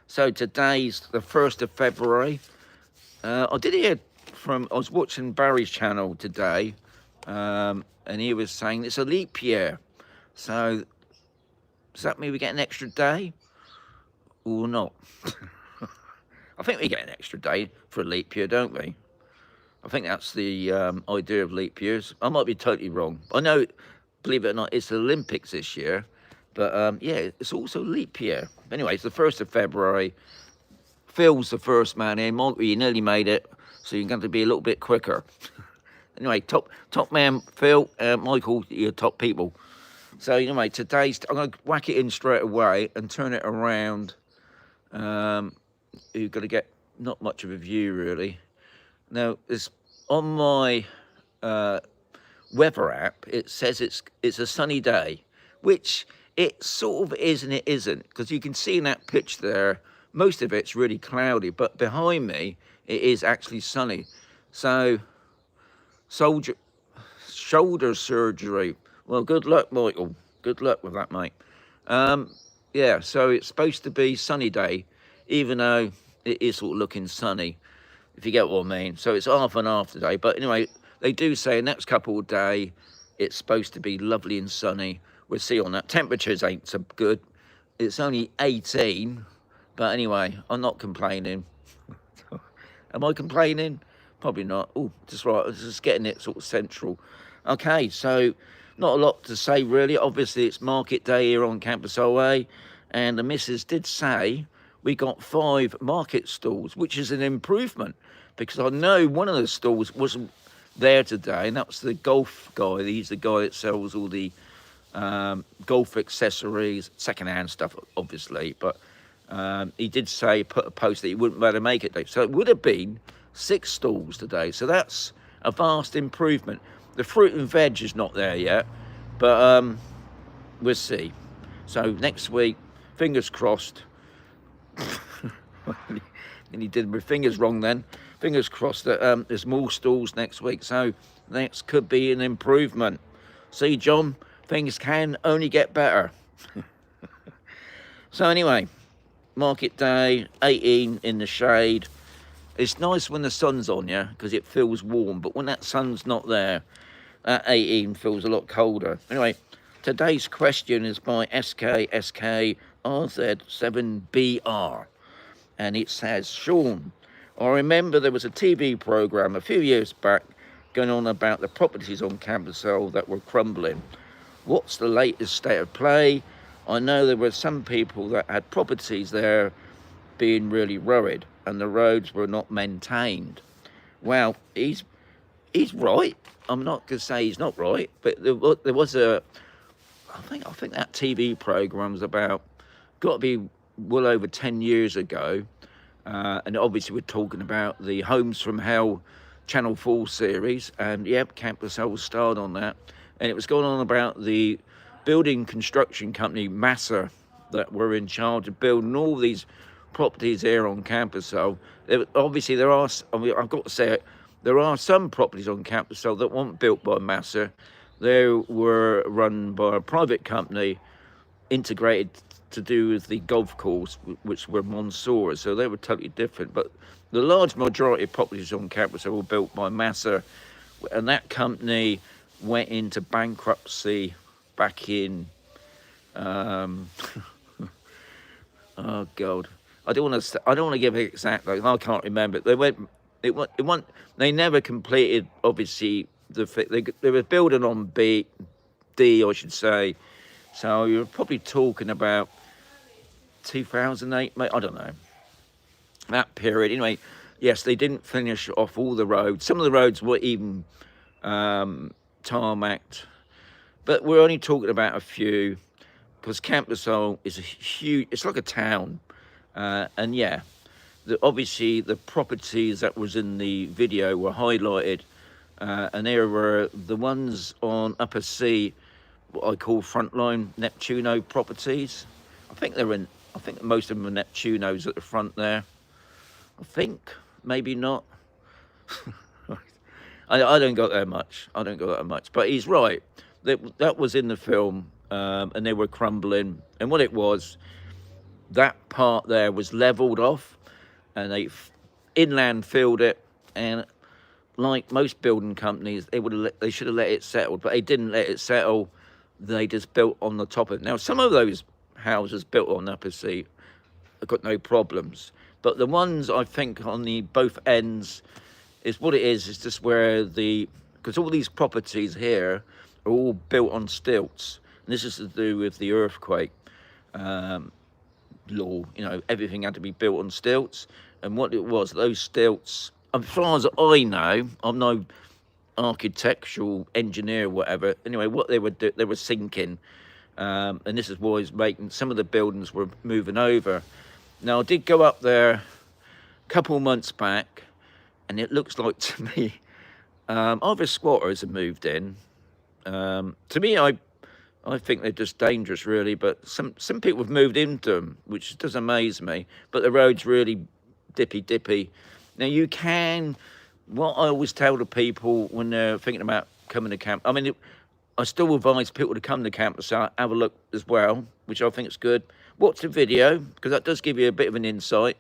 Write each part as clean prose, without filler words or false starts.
So today's the 1st of February. I did hear I was watching Barry's channel today, and he was saying it's a leap year. So does that mean we get an extra day or not? I think we get an extra day for a leap year, don't we? I think that's the idea of leap years. I might be totally wrong. I know, believe it or not, it's the Olympics this year. But yeah, it's also leap year. Anyway, it's the 1st of February. Phil's the first man in. Michael, you nearly made it, so you're going to be a little bit quicker. Anyway, top man Phil, Michael, you're top people. So anyway, I'm going to whack it in straight away and turn it around. You've got to get not much of a view, really. Now, it's on my weather app. It says it's a sunny day, which it sort of is and it isn't, because you can see in that pitch there, most of it's really cloudy, but behind me, it is actually sunny. So, shoulder surgery. Well, good luck, Michael. Good luck with that, mate. Yeah, so it's supposed to be sunny day, even though it is sort of looking sunny, if you get what I mean. So it's half and half today. But anyway, they do say next couple of days, it's supposed to be lovely and sunny. We'll see on that. Temperatures ain't so good. It's only 18. But anyway, I'm not complaining. Am I complaining? Probably not. Oh, just right. I was just getting it sort of central. Okay, so not a lot to say, really. Obviously, it's market day here on Camposol, and the missus did say we got 5 market stalls, which is an improvement, because I know one of the stalls wasn't there today, and that's the golf guy. He's the guy that sells all the golf accessories, second-hand stuff, obviously, but he did say, put a post that he wouldn't be able to make it today. So it would have been 6 stalls today. So that's a vast improvement. The fruit and veg is not there yet, but we'll see. So next week, fingers crossed. And he did my fingers wrong then. Fingers crossed that there's more stalls next week. So next could be an improvement. See, John, things can only get better. So anyway, market day, 18 in the shade. It's nice when the sun's on you because it feels warm, but when that sun's not there, that 18 feels a lot colder. Anyway, today's question is by SKSKRZ7BR, and it says, Shaun, I remember there was a TV program a few years back going on about the properties on Camposol that were crumbling. What's the latest state of play? I know there were some people that had properties there being really worried, and the roads were not maintained. Well, he's right. I'm not going to say he's not right, but there was I think that TV program was got to be well over 10 years ago, and obviously we're talking about the Homes from Hell Channel 4 series, and yep, Camposol starred on that, and it was going on about the building construction company ASSSA that were in charge of building all these properties here on Camposol. Obviously, I've got to say it, there are some properties on Camposol that weren't built by ASSSA. They were run by a private company integrated to do with the golf course, which were Mansour, so they were totally different. But the large majority of properties on Camposol were built by ASSSA, and that company went into bankruptcy back in oh god, I don't want to give it exact, like, I can't remember. They never completed, obviously, they were building on D, I should say. So you're probably talking about 2008, mate, I don't know, that period. Anyway, yes, they didn't finish off all the roads. Some of the roads were even tarmacked, but we're only talking about a few, because Camposol is a huge, it's like a town. And yeah, obviously the properties that was in the video were highlighted, and there were the ones on Upper C, what I call frontline Neptuno properties. I think most of them are Neptunos at the front there. I think, maybe not. I don't got that much. But he's right. That was in the film, and they were crumbling. And what it was, that part there was levelled off, and they inland filled it, and like most building companies, they should have let it settle, but they didn't let it settle. They just built on the top of it. Now, some of those houses built on Upper Sea have got no problems, but the ones I think on the both ends is what it is just where because all these properties here are all built on stilts, and this is to do with the earthquake law. You know, everything had to be built on stilts, and what it was, those stilts, as far as I know, I'm no architectural engineer or whatever. Anyway, what they were sinking, and this is why it's making some of the buildings were moving over. Now, I did go up there a couple months back, and it looks like to me either squatters have moved in. To me, I think they're just dangerous, really. But some people have moved into them, which does amaze me. But the road's really dippy. Now, you can, what I always tell the people when they're thinking about coming to camp, I mean, I still advise people to come to campsite, have a look as well, which I think is good. Watch the video, because that does give you a bit of an insight.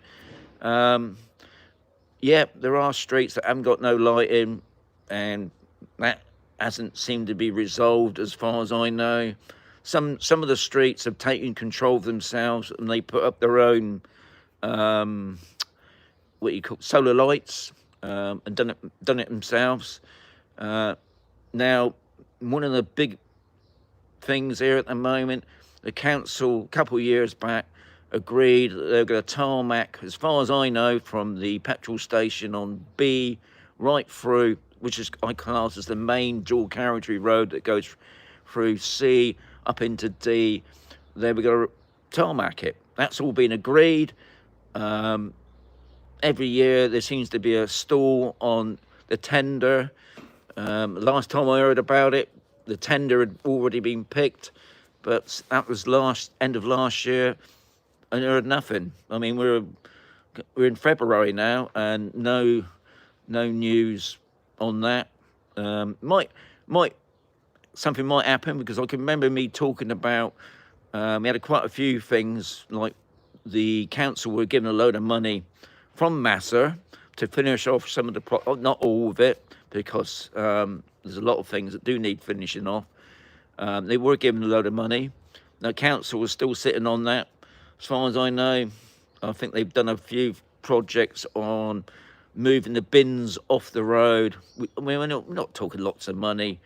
Yeah, there are streets that haven't got no lighting, and that hasn't seemed to be resolved as far as I know. Some of the streets have taken control of themselves, and they put up their own what you call solar lights, and done it themselves. Now, one of the big things here at the moment, the council a couple of years back agreed that they're going to tarmac, as far as I know, from the petrol station on B right through, which is I class as the main dual carriageway road that goes through C up into D. They were going to tarmac it. That's all been agreed. Every year there seems to be a stall on the tender. Last time I heard about it, the tender had already been picked, but that was end of last year, and I heard nothing. I mean, we're in February now, and no news on that. Something might happen, because I can remember me talking about we had quite a few things, like the council were given a load of money from Massa to finish off some of the not all of it, because there's a lot of things that do need finishing off. They were given a load of money. The council was still sitting on that. As far as I know, I think they've done a few projects on moving the bins off the road. We're not talking lots of money.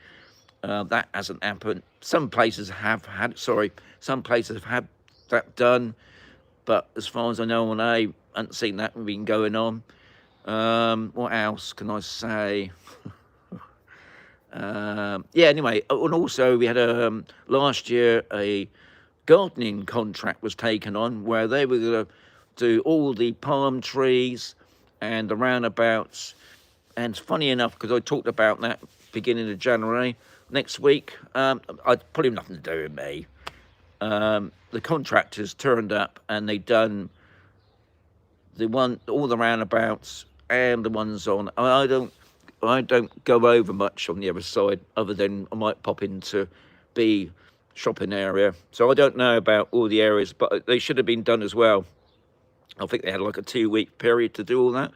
That hasn't happened. Some places have had that done, but as far as I know, I haven't seen that been going on. What else can I say? Yeah, anyway, and also we had last year a gardening contract was taken on, where they were going to do all the palm trees and the roundabouts. And funny enough, because I talked about that beginning of January, next week, I'd probably nothing to do with me. The contractors turned up, and they done all the roundabouts and the ones on. I don't go over much on the other side, other than I might pop into B shopping area. So I don't know about all the areas, but they should have been done as well. I think they had like a 2-week period to do all that.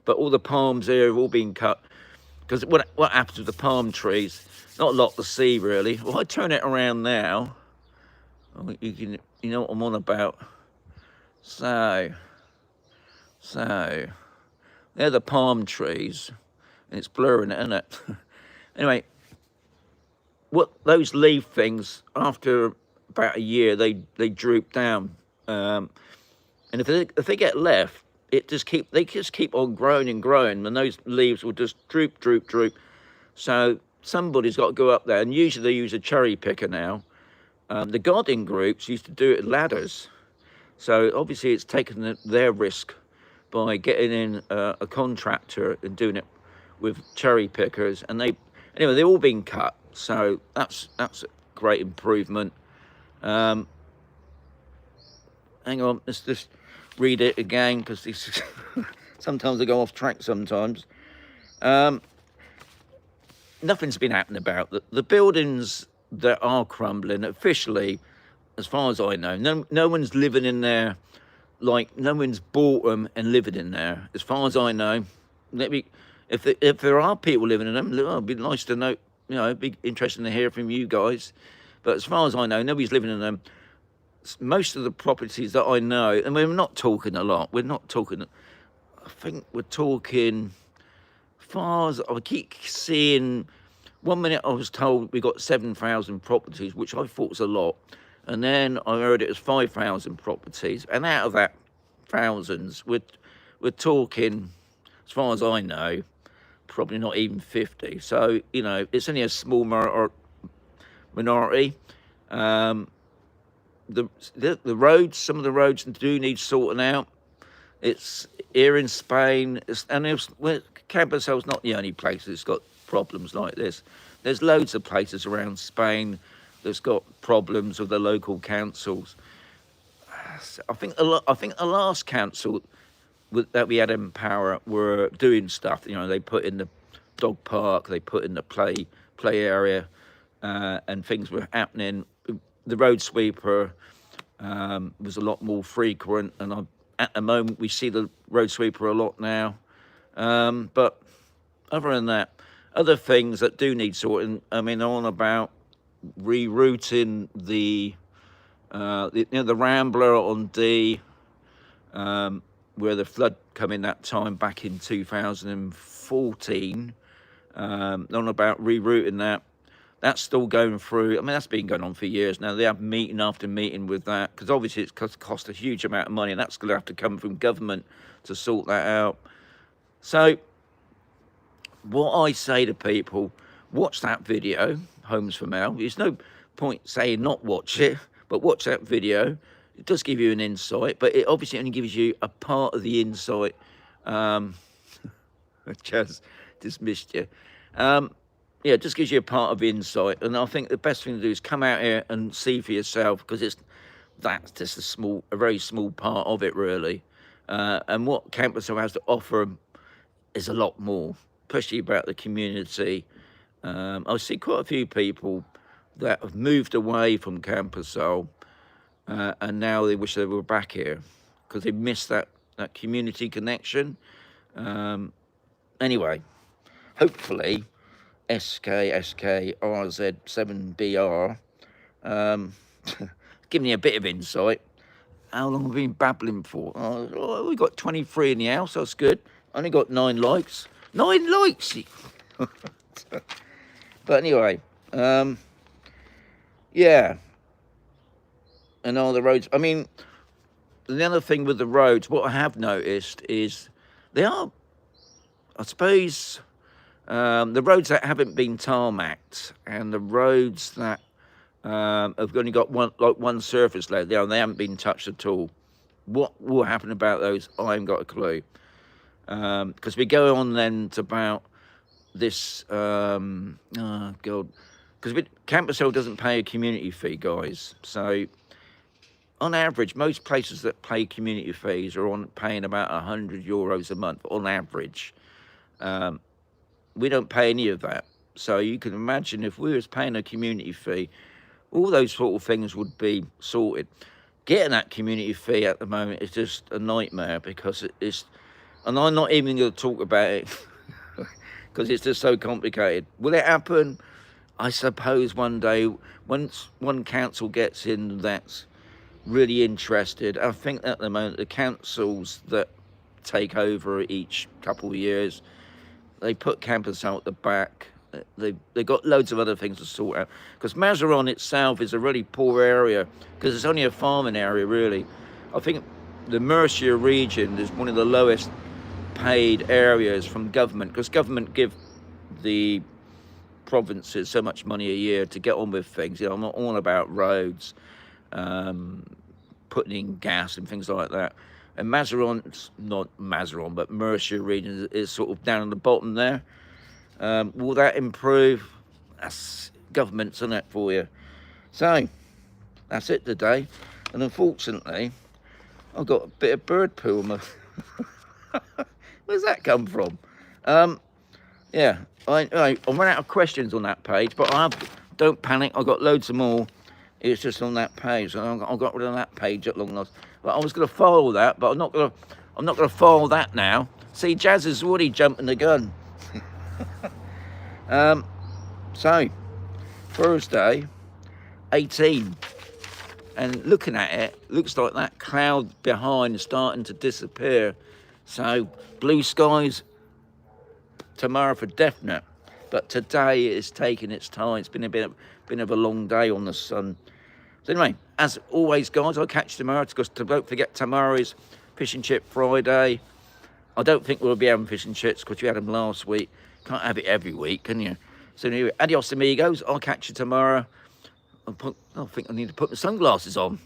But all the palms here have all been cut, because what happens with the palm trees? Not a lot to see, really. Well, I turn it around now. You know what I'm on about. So they're the palm trees, and it's blurring it, isn't it? Anyway, those leaf things, after about a year, they droop down, and if they get left, they just keep on growing and growing, and those leaves will just droop. So somebody's got to go up there, and usually they use a cherry picker now. The gardening groups used to do it with ladders, so obviously it's taken their risk by getting in a contractor and doing it with cherry pickers, and they've all been cut. So that's a great improvement. Hang on, let's just read it again, because sometimes I go off track sometimes. Nothing's been happening about the buildings that are crumbling. Officially, as far as I know. No one's living in there, like no one's bought them and living in there. As far as I know, if there are people living in them, it'd be nice to know. You know, it'd be interesting to hear from you guys. But as far as I know, nobody's living in them. Most of the properties that I know, and we're not talking a lot. We're not talking. I think we're talking. Far as I keep seeing, 1 minute I was told we got 7,000 properties, which I thought was a lot, and then I heard it was 5,000 properties, and out of that thousands, we're talking, as far as I know, probably not even 50. So you know, it's only a small minority. The roads, some of the roads do need sorting out. It's here in Spain, Camposol's not the only place that's got problems like this. There's loads of places around Spain that's got problems with the local councils. I think the last council that we had in power were doing stuff. You know, they put in the dog park, they put in the play area, and things were happening. The road sweeper was a lot more frequent, and at the moment we see the road sweeper a lot now. But other than that, other things that do need sorting, I mean, on about rerouting the Rambler on D, where the flood come in that time back in 2014, on about rerouting that. That's still going through. I mean, that's been going on for years now. They have meeting after meeting with that, because obviously it's cost a huge amount of money, and that's going to have to come from government to sort that out. So what I say to people, watch that video, Homes for Mail. There's no point saying not watch it, but watch that video. It does give you an insight, but it obviously only gives you a part of the insight. Just dismissed you. Yeah, it just gives you a part of insight, and I think the best thing to do is come out here and see for yourself, because that's just a very small part of it, really. And what Camposol has to offer is a lot more, especially about the community. I see quite a few people that have moved away from Camposol, and now they wish they were back here because they missed that community connection. Anyway, hopefully SKRZ7BR giving you a bit of insight. How long have we been babbling for? Oh, we got 23 in the house. That's good. Only got 9 likes. 9 likes. But anyway, yeah. And all the roads. I mean, the other thing with the roads, what I have noticed is they are, I suppose, the roads that haven't been tarmacked and the roads that have only got one surface layer, they haven't been touched at all. What will happen about those? I haven't got a clue. Because we go on then to about this, oh God, because Camposol doesn't pay a community fee, guys. So on average, most places that pay community fees are paying about €100 a month on average. We don't pay any of that. So you can imagine if we was paying a community fee, all those sort of things would be sorted. Getting that community fee at the moment is just a nightmare, because it's, and I'm not even going to talk about it because it's just so complicated. Will it happen? I suppose one day, once one council gets in that's really interested. I think at the moment the councils that take over each couple of years, they put Camposol at the back. They got loads of other things to sort out, because Mazaron itself is a really poor area, because it's only a farming area really. I think the Murcia region is one of the lowest paid areas from government, because government give the provinces so much money a year to get on with things. You know, I'm not all about roads, putting in gas and things like that. And Mazaron's not Mazaron, but Murcia region is sort of down at the bottom there. Will that improve? That's government's in it for you. So that's it today. And unfortunately, I've got a bit of bird poo on my where's that come from? Yeah, I ran out of questions on that page, but don't panic, I've got loads of more It's just on that page, and I got rid of that page at long last. But I was going to file that, but I'm not going to file that now. See, Jazz is already jumping the gun. So Thursday, 18, and looking at it, looks like that cloud behind is starting to disappear. So blue skies tomorrow for definite, but today is taking its time. It's been a bit of a long day on the sun. So anyway, as always, guys, I'll catch you tomorrow, because don't forget, tomorrow is Fish and Chip Friday. I don't think we'll be having fish and chips, because we had them last week. Can't have it every week, can you? So anyway, adios amigos. I'll catch you tomorrow. I think I need to put my sunglasses on.